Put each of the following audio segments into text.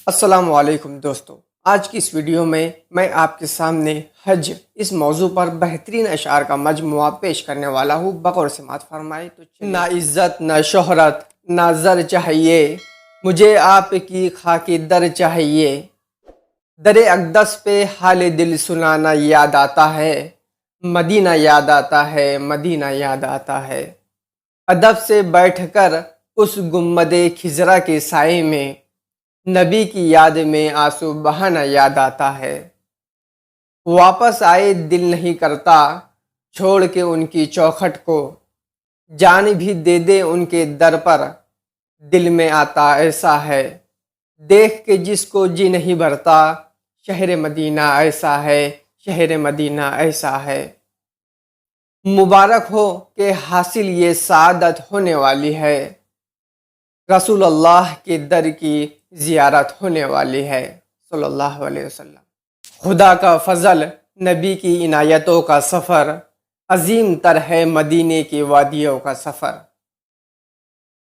السلام علیکم دوستو، آج کی اس ویڈیو میں میں آپ کے سامنے حج اس موضوع پر بہترین اشعار کا مجموعہ پیش کرنے والا ہوں۔ بغور سماعت فرمائے تو نہ عزت نہ شہرت نہ زر چاہیے، مجھے آپ کی خاک در چاہیے۔ در اقدس پہ حال دل سنانا یاد آتا ہے، مدینہ یاد آتا ہے، مدینہ یاد آتا ہے۔ ادب سے بیٹھ کر اس گنبد خضرا کے سائے میں نبی کی یاد میں آنسو بہانا یاد آتا ہے۔ واپس آئے دل نہیں کرتا چھوڑ کے ان کی چوکھٹ کو، جان بھی دے دے ان کے در پر دل میں آتا ایسا ہے۔ دیکھ کے جس کو جی نہیں بھرتا شہر مدینہ ایسا ہے، شہر مدینہ ایسا ہے۔ مبارک ہو کہ حاصل یہ سعادت ہونے والی ہے، رسول اللہ کے در کی زیارت ہونے والی ہے صلی اللہ علیہ وسلم۔ خدا کا فضل، نبی کی عنایتوں کا سفر، عظیم تر ہے مدینے کی وادیوں کا سفر۔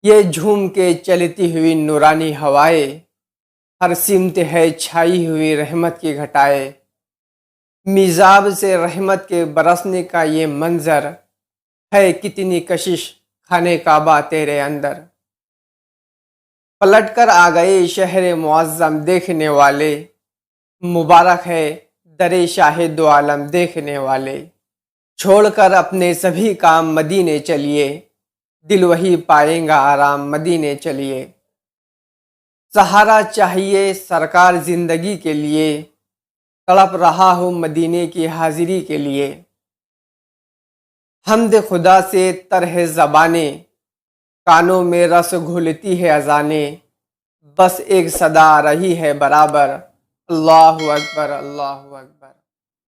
یہ جھوم کے چلتی ہوئی نورانی ہوائیں، ہر سمت ہے چھائی ہوئی رحمت کی گھٹائیں۔ میزاب سے رحمت کے برسنے کا یہ منظر ہے، کتنی کشش خانے کعبہ تیرے اندر۔ پلٹ کر آ گئے شہر معظم دیکھنے والے، مبارک ہے در شاہ دو عالم دیکھنے والے۔ چھوڑ کر اپنے سبھی کام مدینے چلیے، دل وہی پائیں گا آرام مدینے چلیے۔ سہارا چاہیے سرکار زندگی کے لیے، تڑپ رہا ہوں مدینے کی حاضری کے لیے۔ حمد خدا سے تر ہے زبانیں، کانوں میں رس گھلتی ہے اذانیں، بس ایک صدا رہی ہے برابر، اللہ اکبر اللہ اکبر۔